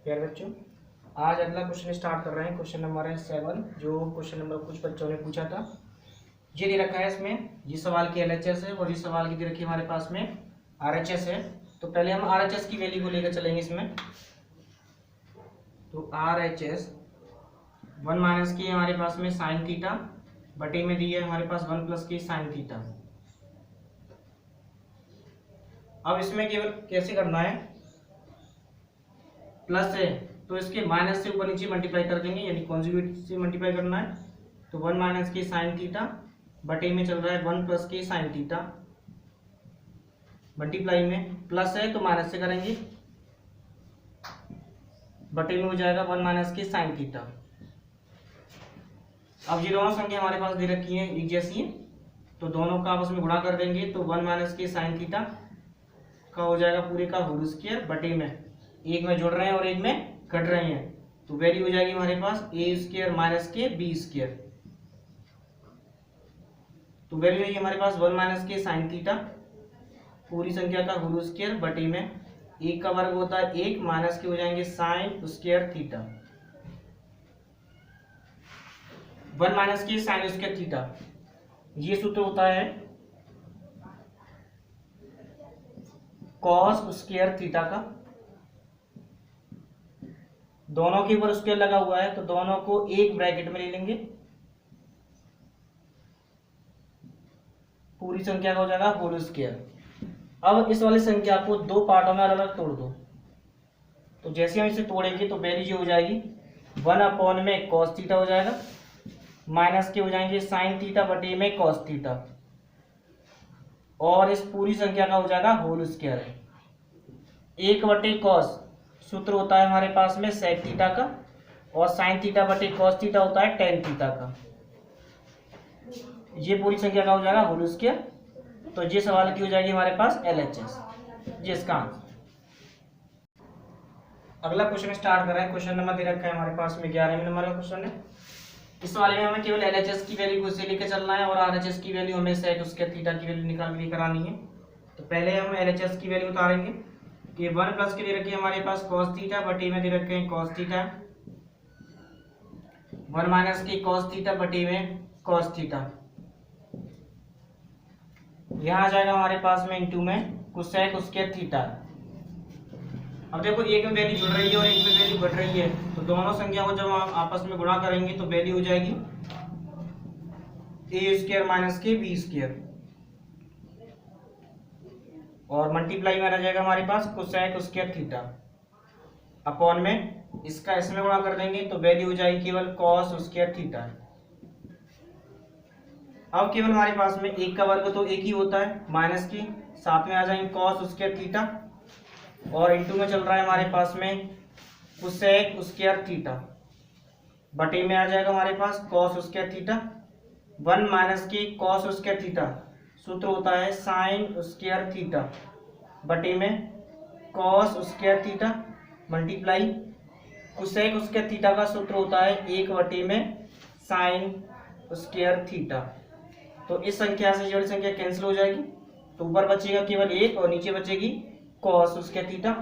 प्यारे बच्चों, आज अगला क्वेश्चन स्टार्ट कर रहे हैं। क्वेश्चन नंबर है 7, जो क्वेश्चन नंबर कुछ बच्चों ने पूछा था। ये दे रखा है, इसमें जिस सवाल की एलएचएस है और इस सवाल की दे रखी है हमारे पास में आरएचएस है। तो पहले हम आरएचएस की वैल्यू को लेकर चलेंगे इसमें। तो आरएचएस 1 माइनस की हमारे पास में साइन थीटा बटे में दी है हमारे पास 1 प्लस की साइन थीटा। अब इसमें केवल कैसे करना है, प्लस है तो इसके माइनस से ऊपर नीचे मल्टीप्लाई कर देंगे, यानी कॉन्जुगेट से मल्टीप्लाई करना है। तो 1 माइनस की साइन थीटा बटे में चल रहा है 1 प्लस की साइन थीटा, मल्टीप्लाई में प्लस है तो माइनस से करेंगे, बटे में हो जाएगा 1 माइनस की साइन थीटा। अब ये दोनों संख्या हमारे पास दे रखी है एक जैसी है, तो दोनों का आपस में गुणा कर देंगे। तो 1 माइनस की साइन थीटा का हो जाएगा पूरे का होल स्क्वायर बटे में एक में जोड़ रहे हैं और एक में घट रहे हैं, तो वैल्यू हो जाएगी हमारे पास ए स्क्वायर माइनस के बी स्क्वायर। तो वैल्यू है हमारे पास 1 माइनस के साइन थीटा पूरी संख्या का होल स्क्वायर बटे में एक का वर्ग होता है 1 माइनस के हो जाएंगे साइन स्क्वायर थीटा। 1 माइनस की साइन स्क्वायर थीटा, ये सूत्र होता है कॉस स्क्वायर थीटा का। दोनों के ऊपर स्क्वायर लगा हुआ है तो दोनों को एक ब्रैकेट में ले लेंगे, पूरी संख्या का हो जाएगा होल स्क्वायर। अब इस वाली संख्या को दो पार्टों में अलग अलग तोड़ दो। तो जैसे हम इसे तोड़ेंगे तो वैल्यू हो जाएगी 1 अपॉन में कॉस थीटा हो जाएगा, माइनस के हो जाएंगे साइन थीटा बटे में कॉस थीटा, और इस पूरी संख्या का हो जाएगा होल स्क्वायर है। 1 बटे कॉस सूत्र होता है हमारे पास में सेक थीटा का, और साइन थीटा बटे कॉस थीटा होता है टेन थीटा का। ये पूरी संख्या का हो जाएगा होल स्क्वायर। तो ये सवाल की हो जाएगी हमारे पास एलएचएस, जिसका आंसर। अगला क्वेश्चन स्टार्ट कर रहे हैं। क्वेश्चन नंबर दे रखा है हमारे पास में 11वें नंबर का क्वेश्चन है। इस वाले में हमें केवल एलएचएस की वैल्यू को से लेकर चलना है और आरएचएस की वैल्यू हमें सेक उसके थीटा की वैल्यू निकाल के करानी है। तो पहले हम एलएचएस की वैल्यू उतारेंगे कि 1 प्लस के दे रखी है हमारे पास कॉस थीटा बटे में दे रखे हैं कॉस थीटा, 1 माइनस की कॉस थीटा बटे में कॉस थीटा। यहाँ आ जाएगा हमारे पास में इंटू में कोसेक उसके थीटा। अब देखो एक में वैल्यू जुड़ रही है और एक में वैल्यू घट रही है, तो दोनों संख्या को जब हम आपस में गुणा करेंगे तो वैल्यू हो जाएगी ए स्क्वायर माइनस के बी स्क्वायर, और मल्टीप्लाई में रह जाएगा हमारे पास कोसेक स्क्वायर थीटा अपॉन में इसका इसमें गुणा कर देंगे तो वैल्यू हो जाएगी केवल कॉस स्क्वायर थीटा। अब केवल हमारे पास में एक का वर्ग तो एक ही होता है माइनस की, साथ में आ जाएंगे कॉस स्क्वायर थीटा, और इंटू में चल रहा है हमारे पास में कोसेक स्क्वायर थीटा बटे में आ जाएगा हमारे पास कॉस स्क्वायर थीटा। 1 माइनस की कॉस स्क्वायर थीटा सूत्र होता है साइन स्क्वायर थीटा बटे में cos square theta, multiply cosec square theta का सूत्र होता है 1 बटे में साइन स्क्वायर थीटा। तो इस संख्या से ये वाली संख्या कैंसिल हो जाएगी, तो ऊपर बचेगा केवल 1 और नीचे बचेगी कॉस स्क्वायर थीटा।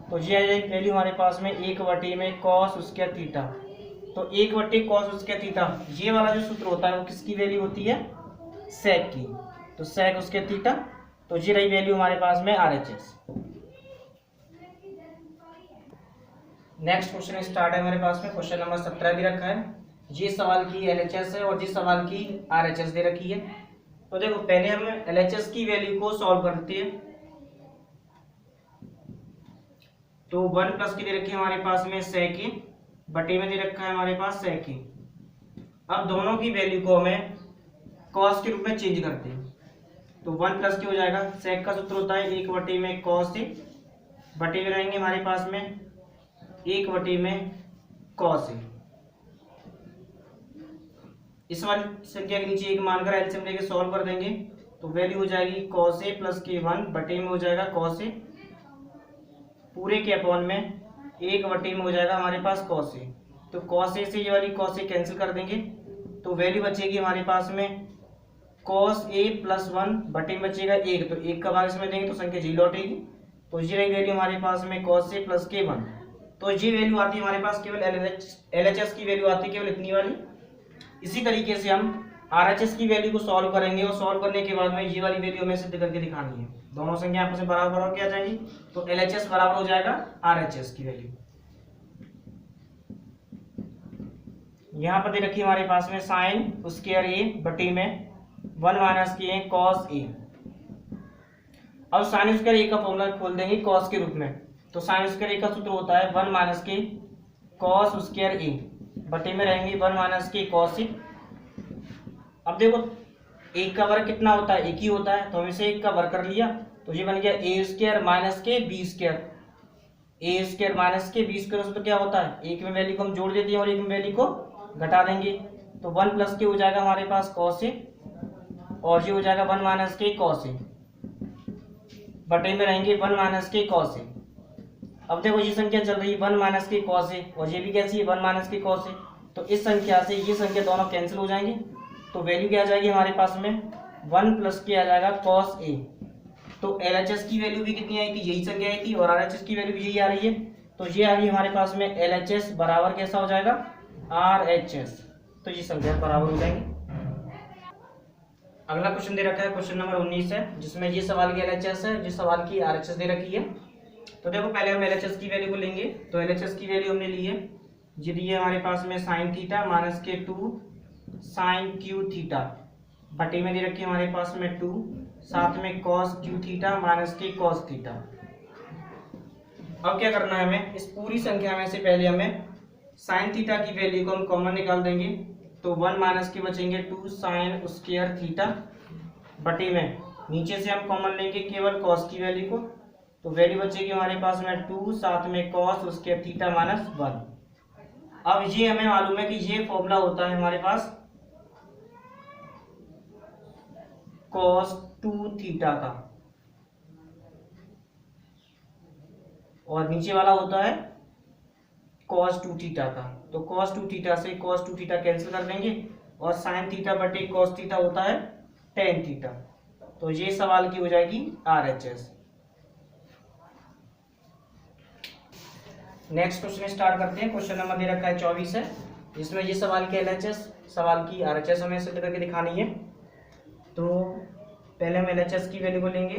तो ये आ जाएगी वैल्यू हमारे पास में 1 बटे में कॉस स्क्वायर थीटा। तो 1 बटे कॉस स्क्वायर थीटा ये वाला जो सूत्र होता है वो किसकी वैल्यू होती है, सेक की। तो सेक स्क्वायर थीटा, तो ये रही वैल्यू हमारे पास में आरएचएस। नेक्स्ट क्वेश्चन स्टार्ट है हमारे पास में। क्वेश्चन नंबर 17 भी रखा है। ये सवाल की एलएचएस है और जिस सवाल की आरएचएस दे रखी है। तो देखो पहले हम एलएचएस की वैल्यू को सॉल्व करते हैं। तो 1 प्लस की दे रखी है हमारे पास में सेक बटे में दे रखा है हमारे पास सेक। अब दोनों की वैल्यू को हमें कॉस के रूप में चेंज करते हैं। तो 1 प्लस की हो जाएगा, सेक का सूत्र होता है 1 बटे में कॉस से, बटे में रहेंगे हमारे पास में 1 बटे में कॉस से। इस वाली संख्या के नीचे एक मानकर एलसीएम लेके सॉल्व कर देंगे तो वैल्यू हो जाएगी कॉस ए प्लस के 1 बटे में हो जाएगा कॉस ए, पूरे के अपॉन में 1 बटे में हो जाएगा हमारे पास कॉस ए। तो कॉस ए से ये वाली कॉस ए कैंसिल कर देंगे तो वैल्यू बचेगी हमारे पास में कॉस ए प्लस 1 बटे में बचेगा 1, तो 1 का भाग इसमें देंगे तो संख्या 0 लौटेगी। तो ये रही वैल्यू हमारे पास में कॉस ए प्लस के 1। तो ये वैल्यू आती है हमारे पास केवल LHS की वैल्यू आती है केवल इतनी वाली। इसी तरीके से हम RHS की वैल्यू को सॉल्व करेंगे और सॉल्व करने के बाद में ये वाली वैल्यू हमें सिद्ध करके दिखानी है। दोनों संख्या आपस में बराबर हो क्या जाएगी, तो LHS बराबर हो जाएगा RHS की वैल्यू। यहाँ पर दे रखी हमारे पास में साइन स्क्वायर ए बटे में 1 माइनस के कॉस ए। अब साइन स्क्वायर ए का फॉर्मूला खोल देंगे कॉस के रूप में। तो साइन स्क्वायर ए का सूत्र होता है 1 माइनस के कॉस स्क्वायर ए बटे में रहेंगे 1 माइनस के कॉस ए। अब देखो एक का वर्ग कितना होता है, एक ही होता है, तो हम इसे एक का वर्ग कर लिया तो ये बन गया ए स्क्वायर माइनस के बी स्क्वायर। ए स्क्वायर माइनस के बी स्क्वायर तो क्या होता है, एक में वैल्यू को हम जोड़ देते हैं और एक में वैल्यू को घटा देंगे। तो 1 प्लस के हो जाएगा हमारे पास कॉस ए और ये हो जाएगा 1 माइनस के कॉस ए बटे में रहेंगे 1 माइनस के कॉस ए। अब देखो ये संख्या चल रही है 1 माइनस के कॉस ए और ये भी कैसी है 1 माइनस के कॉस ए। तो इस संख्या से ये संख्या दोनों कैंसिल हो जाएंगे तो वैल्यू क्या आ जाएगी हमारे पास में 1 प्लस के आ जाएगा कॉस ए। तो LHS की वैल्यू भी कितनी आई थी, यही संख्या आई थी और RHS की वैल्यू भी यही आ रही है। तो ये आ गई हमारे पास में LHS बराबर कैसा हो जाएगा RHS। तो ये संख्या बराबर हो जाएंगी। अगला क्वेश्चन दे रखा है क्वेश्चन नंबर 19 है, जिसमें ये सवाल की LHS है, जिस सवाल की RHS दे रखी है। तो देखो पहले हम LHS की वैल्यू को लेंगे। तो LHS की वैल्यू हमने ली है, ये दी है हमारे पास में साइन थीटा माइनस के 2 साइन क्यू थीटा बटे में दे रखी है हमारे पास में 2 साथ में कॉस क्यू थीटा माइनस के कॉस थीटा। अब क्या करना है हमें, इस पूरी संख्या में से पहले हमें साइन थीटा की वैल्यू को हम कॉमन निकाल देंगे। तो 1 माइनस के बचेंगे 2 साइन स्क्वायर थीटा बटे में नीचे से हम कॉमन लेंगे केवल कॉस की वैल्यू को। तो वैल्यू बचेगी हमारे पास में 2 साथ में कॉस स्क्वायर थीटा माइनस 1। अब ये हमें मालूम है कि ये फॉर्मूला होता है हमारे पास cos 2 थीटा का और नीचे वाला होता है cos 2 थीटा का। तो cos 2 थीटा से cos 2 थीटा कैंसिल कर देंगे और sin थीटा बटे cos थीटा होता है tan थीटा। तो ये सवाल की हो जाएगी RHS। नेक्स्ट क्वेश्चन स्टार्ट करते हैं। क्वेश्चन नंबर दे रखा है 24 है, जिसमें ये सवाल की LHS सवाल की RHS हमें सिद्ध करके दिखानी है। तो पहले हम LHS की वैल्यू को लेंगे।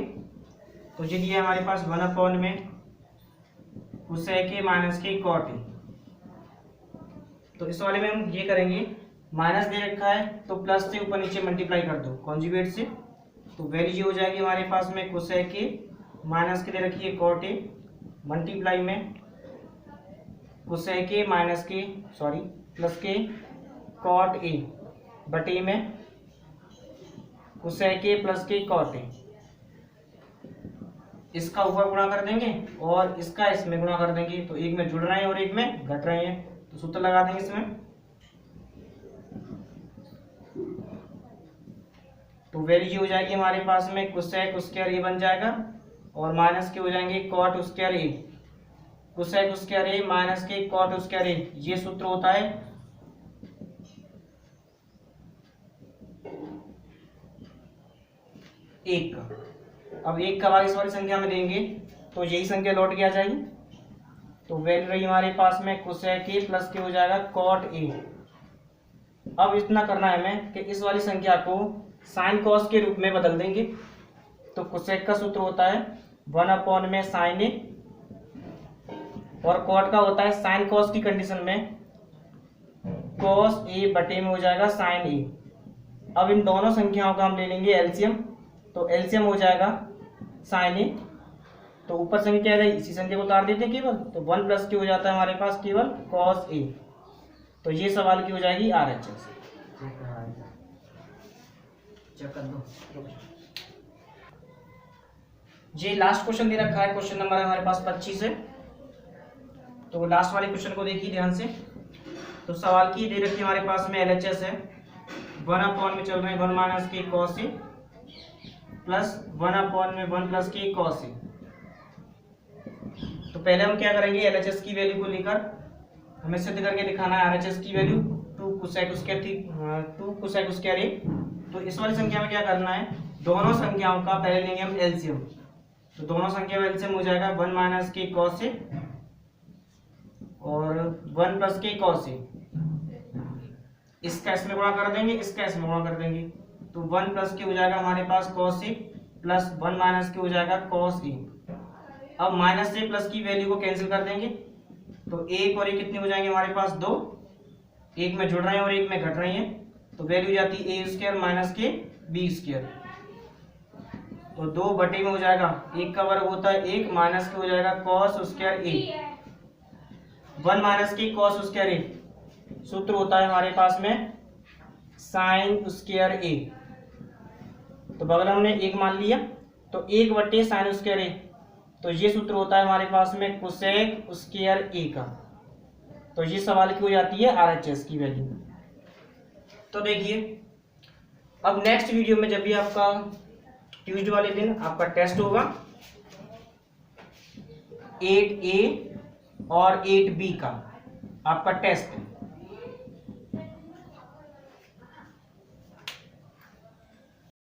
तो ये दिया हमारे पास 1 में कोसेक ए माइनस के कॉट ए। तो इस वाले में हम ये करेंगे, माइनस दे रखा है तो प्लस से ऊपर नीचे मल्टीप्लाई कर दो कॉन्जुगेट से। तो वैल्यू ये हो जाएगी हमारे पास में कोसेक ए माइनस के दे रखी है कॉट ए मल्टीप्लाई में कोसेक ए माइनस के प्लस के कॉट ए बटे में कोसेक ए प्लस के कॉट ए। इसका ऊपर गुणा कर देंगे और इसका इसमें गुणा कर देंगे। तो एक में जुड़ रहे हैं और एक में घट रहे हैं, तो सूत्र लगा देंगे इसमें। तो वैल्यू हो जाएगी हमारे पास में कोसेक स्क्वायर ए बन जाएगा और माइनस के हो जाएंगे कॉट स्क्वायर ए। कोसेक स्क्वायर ए माइनस के कॉट स्क्वायर ए, ये सूत्र होता है एक का। अब एक का भाग इस वाली संख्या में देंगे तो यही संख्या लौट के आ जाएगी। तो वैल्यू रही हमारे पास में कोसेक ए प्लस के हो जाएगा कॉट ए। अब इतना करना है हमें कि इस वाली संख्या को साइन कॉस के रूप में बदल देंगे। तो कोसेक का सूत्र होता है 1 में साइन ए और कॉट का होता है साइन कॉस की कंडीशन में कॉस ए बटे में हो जाएगा साइन ए। अब इन दोनों संख्याओं का हम ले लेंगे एलसीएम। तो एलसीएम हो जाएगा साइन ए। तो ऊपर संख्या क्या है, इसी संख्या को उतार देते हैं केवल। तो 1 प्लस के हो जाता है हमारे पास केवल कॉस ए। तो ये सवाल की हो जाएगी RHS। चेक कर दो। ये लास्ट क्वेश्चन दे रखा है, क्वेश्चन नंबर हमारे पास 25 है। तो लास्ट वाले क्वेश्चन को देखिए ध्यान से। तो सवाल की दे रखी है हमारे पास में LHS है 1 में चल रहे हैं 1 माइनस के कॉस ए प्लस 1 में 1 प्लस के कॉस ए। तो पहले हम क्या करेंगे, LHS की वैल्यू को लेकर हमें सिद्ध करके दिखाना है RHS की वैल्यू 2 कोसेक स्क्वायर ए। तो इस वाली संख्या में क्या करना है, दोनों संख्याओं का पहले लेंगे हम एलसीएम। तो दोनों संख्या में एलसीएम हो जाएगा 1 माइनस के कॉस ए और 1 प्लस के कॉस ए, इसका इसमें गुणा कर देंगे, इसका इसमें गुणा कर देंगे, तो 1 प्लस के हो जाएगा हमारे पास कॉस ए प्लस 1 माइनस के हो जाएगा कॉस ए। अब माइनस से प्लस की वैल्यू को कैंसिल कर देंगे, तो एक और एक कितने हो जाएंगे हमारे पास 2, एक में जुड़ रहे हैं और एक में घट रहे हैं, तो वैल्यू जाती है ए स्क्वायर माइनस के बी स्क्वायर, तो 2 बटे में हो जाएगा, एक का वर्ग होता है 1 माइनस के हो जाएगा कॉस स्क्वायर ए, 1 माइनस के कॉस स्क्वायर ए, सूत्र होता है हमारे पास में साइन स्क्वायर ए, तो बगल हमने 1 मान लिया, तो 1 बटे साइन स्क्वायर ए, तो ये सूत्र होता है हमारे पास में कोसेक स्क्वायर ए का, तो ये सवाल की हो जाती है RHS की वैल्यू। तो देखिए अब नेक्स्ट वीडियो में जब भी आपका ट्यूसडे वाले दिन आपका टेस्ट होगा 8A और 8B का आपका टेस्ट